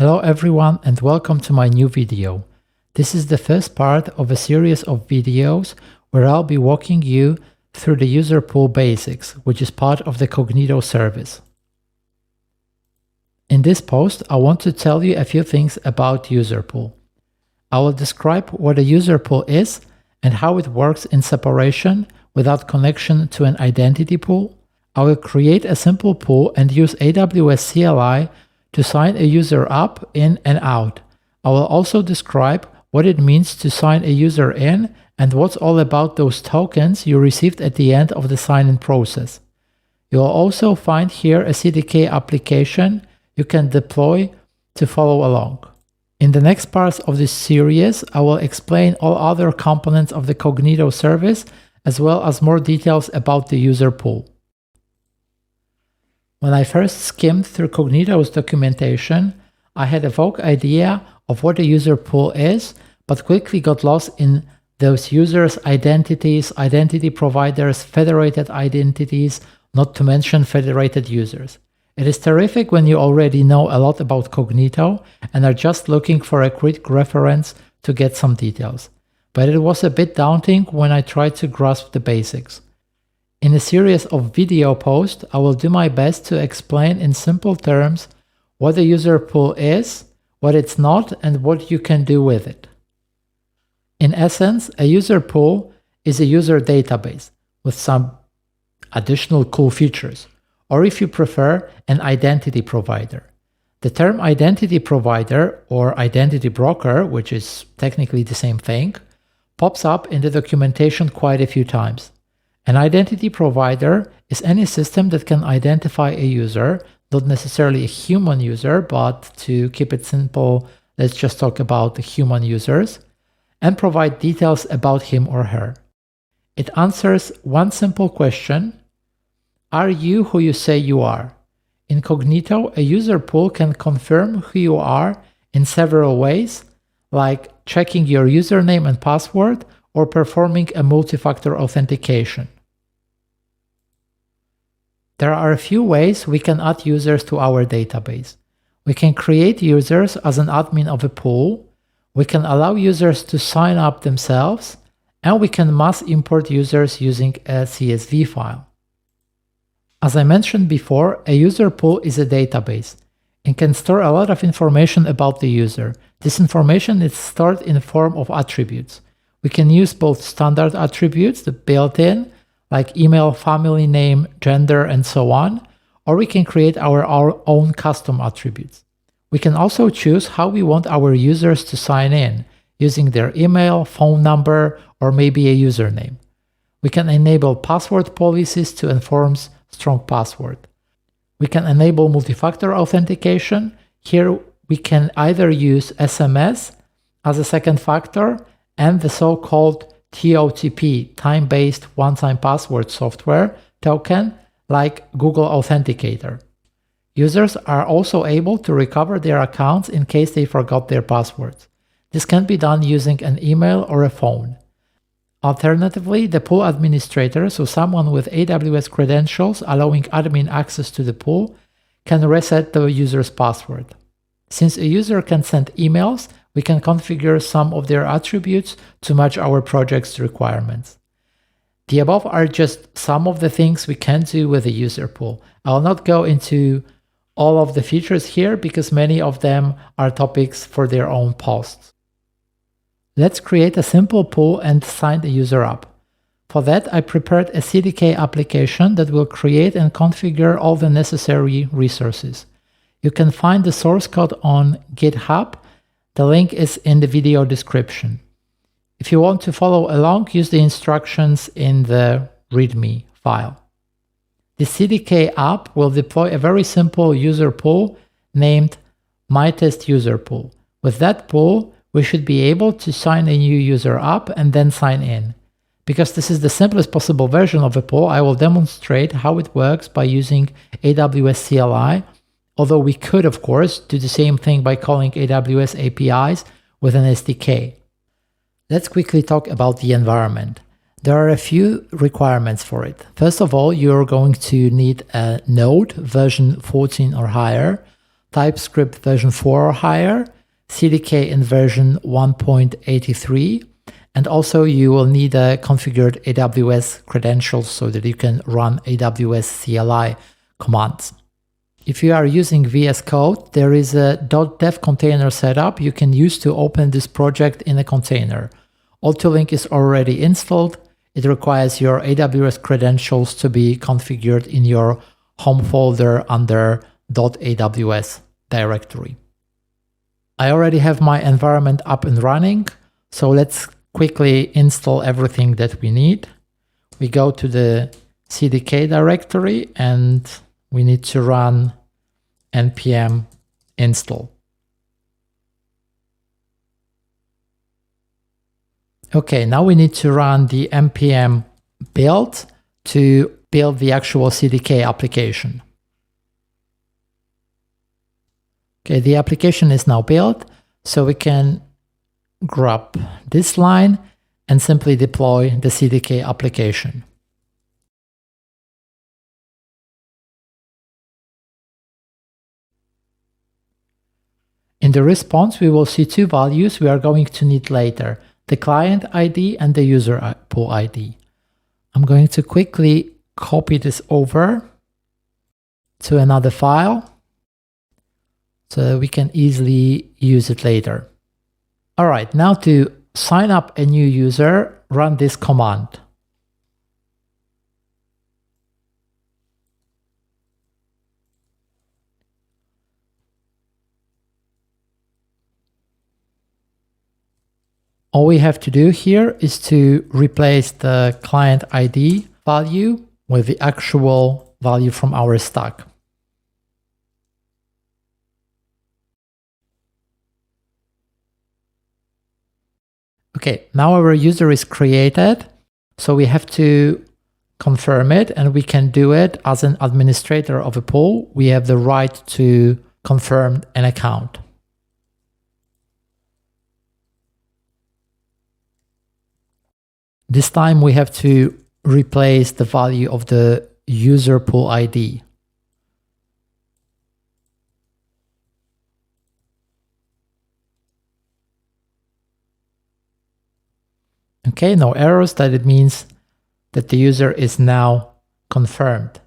Hello everyone and welcome to my new video. This is the first part of a series of videos where I'll be walking you through the user pool basics, which is part of the Cognito service. In this post, I want to tell you a few things about user pool. I will describe what a user pool is and how it works in separation without connection to an identity pool. I will create a simple pool and use AWS CLI to sign a user up, in and out. I will also describe what it means to sign a user in and what's all about those tokens you received at the end of the sign-in process. You'll also find here a CDK application you can deploy to follow along. In the next parts of this series, I will explain all other components of the Cognito service as well as more details about the user pool. When I first skimmed through Cognito's documentation, I had a vague idea of what a user pool is, but quickly got lost in those users' identities, identity providers, federated identities, not to mention federated users. It is terrific when you already know a lot about Cognito and are just looking for a quick reference to get some details. But it was a bit daunting when I tried to grasp the basics. In a series of video posts, I will do my best to explain in simple terms what a user pool is, what it's not, and what you can do with it. In essence, a user pool is a user database with some additional cool features, or if you prefer, an identity provider. The term identity provider or identity broker, which is technically the same thing, pops up in the documentation quite a few times. An identity provider is any system that can identify a user, not necessarily a human user, but to keep it simple, let's just talk about the human users, and provide details about him or her. It answers one simple question: are you who you say you are? In Cognito, a user pool can confirm who you are in several ways, like checking your username and password, or performing a multi-factor authentication. There are a few ways we can add users to our database. We can create users as an admin of a pool, we can allow users to sign up themselves, and we can mass import users using a CSV file. As I mentioned before, a user pool is a database. It can store a lot of information about the user. This information is stored in the form of attributes. We can use both standard attributes, the built-in, like email, family name, gender, and so on, or we can create our own custom attributes. We can also choose how we want our users to sign in, using their email, phone number, or maybe a username. We can enable password policies to enforce strong password. We can enable multi-factor authentication. Here we can either use SMS as a second factor and the so-called TOTP, time-based one-time password software token, like Google Authenticator. Users are also able to recover their accounts in case they forgot their passwords. This can be done using an email or a phone. Alternatively, the pool administrator, so someone with AWS credentials allowing admin access to the pool, can reset the user's password. Since a user can send emails, we can configure some of their attributes to match our project's requirements. The above are just some of the things we can do with a user pool. I will not go into all of the features here because many of them are topics for their own posts. Let's create a simple pool and sign the user up. For that, I prepared a CDK application that will create and configure all the necessary resources. You can find the source code on GitHub. The link is in the video description. If you want to follow along, use the instructions in the README file. The CDK app will deploy a very simple user pool named MyTestUserPool. With that pool, we should be able to sign a new user up and then sign in. Because this is the simplest possible version of a pool, I will demonstrate how it works by using AWS CLI, although we could, of course, do the same thing by calling AWS APIs with an SDK. Let's quickly talk about the environment. There are a few requirements for it. First of all, you're going to need a node version 14 or higher TypeScript version 4 or higher, CDK in version 1.83, and also you will need a configured AWS credentials so that you can run AWS CLI commands. If you are using VS Code, there is a .dev container setup you can use to open this project in a container. Autolink is already installed. It requires your AWS credentials to be configured in your home folder under .aws directory. I already have my environment up and running, so let's quickly install everything that we need. We go to the CDK directory and we need to run npm install. Okay, now we need to run the npm build to build the actual CDK application. Okay, the application is now built, so we can grab this line and simply deploy the CDK application. In the response, we will see two values we are going to need later, the client ID and the user pool ID. I'm going to quickly copy this over to another file so that we can easily use it later. All right, now to sign up a new user, run this command. All we have to do here is to replace the client ID value with the actual value from our stack. Okay, now our user is created, so we have to confirm it, and we can do it as an administrator of a pool. We have the right to confirm an account. This time we have to replace the value of the user pool ID. Okay, no errors. That it means that the user is now confirmed.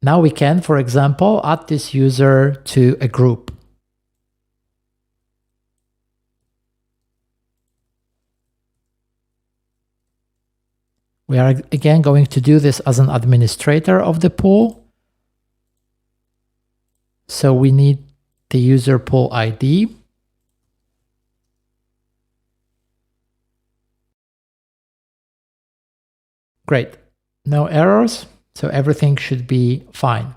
Now we can, for example, add this user to a group. We are again going to do this as an administrator of the pool. So we need the user pool ID. Great, no errors, so everything should be fine.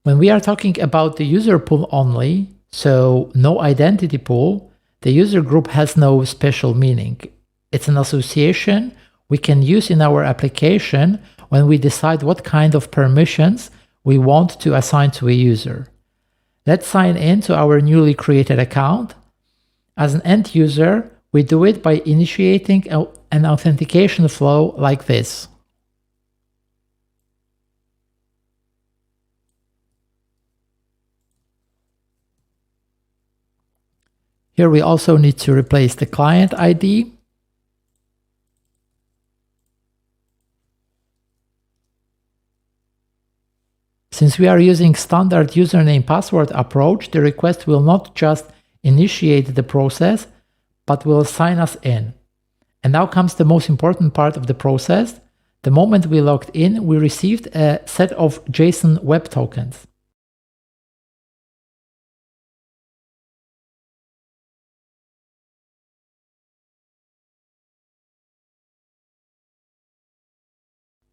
When we are talking about the user pool only, so no identity pool, the user group has no special meaning. It's an association we can use in our application when we decide what kind of permissions we want to assign to a user. Let's sign in to our newly created account. As an end user, we do it by initiating an authentication flow like this. Here we also need to replace the client ID. Since we are using standard username password approach, the request will not just initiate the process, but will sign us in. And now comes the most important part of the process. The moment we logged in, we received a set of JSON web tokens.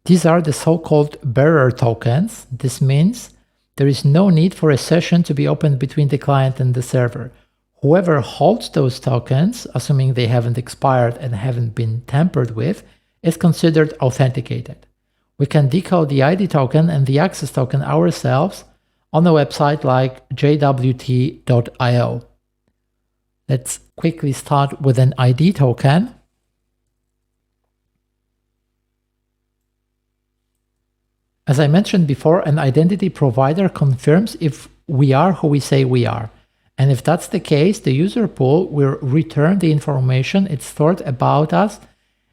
These are the so-called bearer tokens. This means there is no need for a session to be opened between the client and the server. Whoever holds those tokens, assuming they haven't expired and haven't been tampered with, is considered authenticated. We can decode the ID token and the access token ourselves on a website like jwt.io. Let's quickly start with an ID token. As I mentioned before, an identity provider confirms if we are who we say we are. And if that's the case, the user pool will return the information it stored about us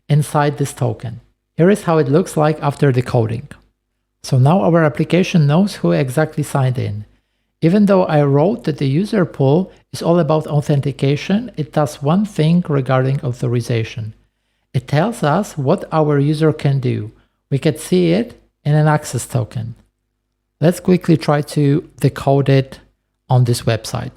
inside this token. Here is how it looks like after decoding. So now our application knows who exactly signed in. Even though I wrote that the user pool is all about authentication, it does one thing regarding authorization. It tells us what our user can do. We can see it in an access token. Let's quickly try to decode it on this website.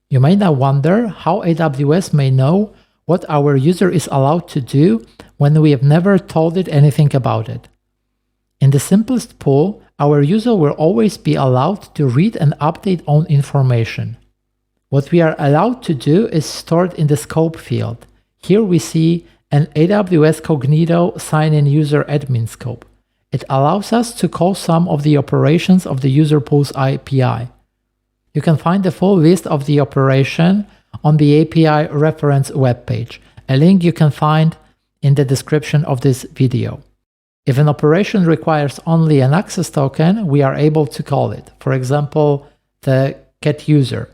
You may now wonder how AWS may know what our user is allowed to do when we have never told it anything about it. In the simplest pool, our user will always be allowed to read and update own information. What we are allowed to do is stored in the scope field. Here we see an AWS Cognito sign-in user admin scope. It allows us to call some of the operations of the user pool's API. You can find the full list of the operation on the API reference webpage, a link you can find in the description of this video. If an operation requires only an access token, we are able to call it. For example, the getUser.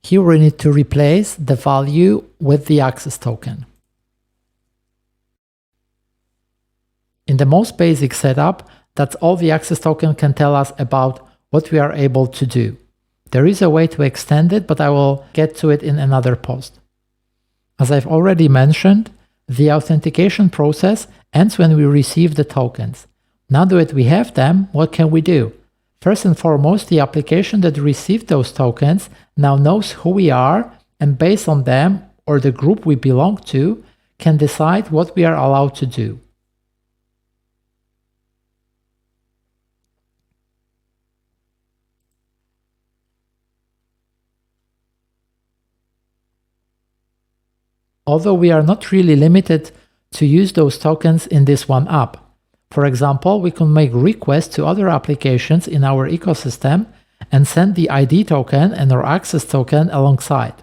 Here we need to replace the value with the access token. In the most basic setup, that's all the access token can tell us about what we are able to do. There is a way to extend it, but I will get to it in another post. As I've already mentioned, the authentication process ends when we receive the tokens. Now that we have them, what can we do? First and foremost, the application that received those tokens now knows who we are, and based on them or the group we belong to, can decide what we are allowed to do. Although we are not really limited to use those tokens in this one app. For example, we can make requests to other applications in our ecosystem and send the ID token and our access token alongside.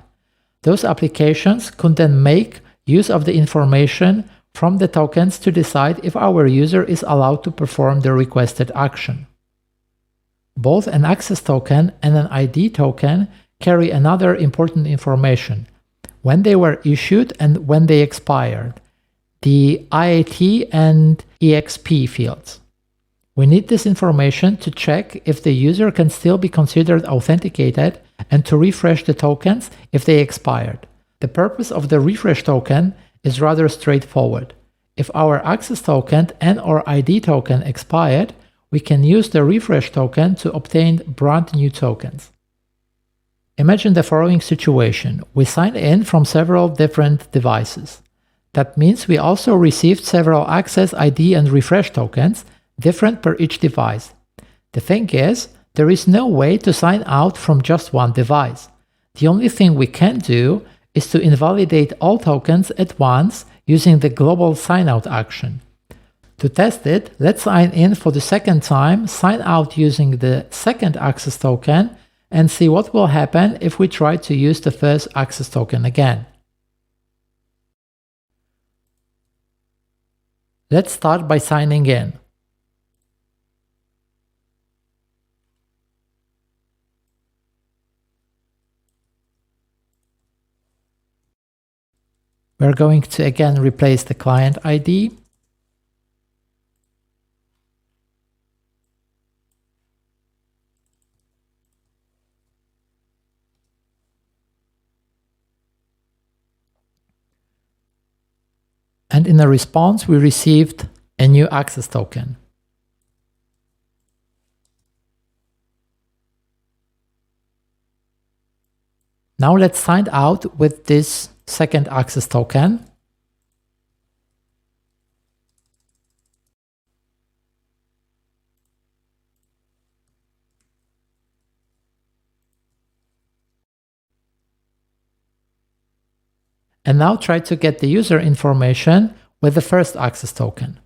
Those applications could then make use of the information from the tokens to decide if our user is allowed to perform the requested action. Both an access token and an ID token carry another important information: when they were issued and when they expired, the IAT and EXP fields. We need this information to check if the user can still be considered authenticated and to refresh the tokens if they expired. The purpose of the refresh token is rather straightforward. If our access token and our ID token expired, we can use the refresh token to obtain brand new tokens. Imagine the following situation. We sign in from several different devices. That means we also received several access ID and refresh tokens, different per each device. The thing is, there is no way to sign out from just one device. The only thing we can do is to invalidate all tokens at once using the global signout action. To test it, let's sign in for the second time, sign out using the second access token, and see what will happen if we try to use the first access token again. Let's start by signing in. We're going to again replace the client ID. And in a response, we received a new access token. Now let's sign out with this second access token. And now try to get the user information with the first access token.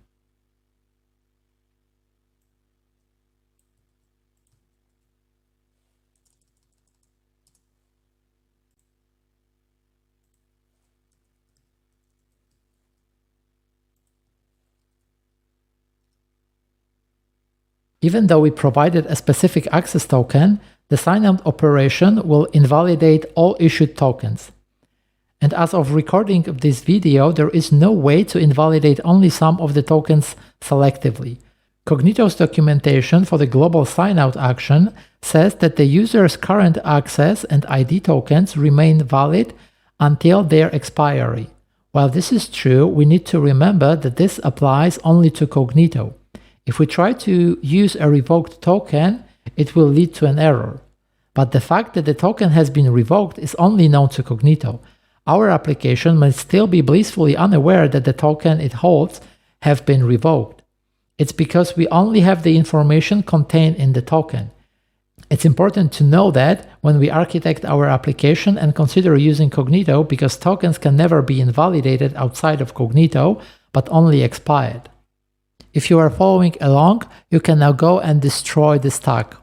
Even though we provided a specific access token, the sign-out operation will invalidate all issued tokens. And as of recording of this video, there is no way to invalidate only some of the tokens selectively. Cognito's documentation for the global sign-out action says that the user's current access and ID tokens remain valid until their expiry. While this is true, we need to remember that this applies only to Cognito. If we try to use a revoked token, it will lead to an error. But the fact that the token has been revoked is only known to Cognito. Our application might still be blissfully unaware that the token it holds have been revoked. It's because we only have the information contained in the token. It's important to know that when we architect our application and consider using Cognito, because tokens can never be invalidated outside of Cognito, but only expired. If you are following along, you can now go and destroy the stack.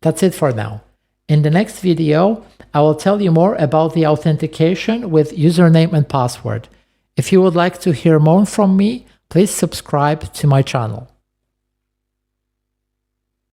That's it for now. In the next video, I will tell you more about the authentication with username and password. If you would like to hear more from me, please subscribe to my channel.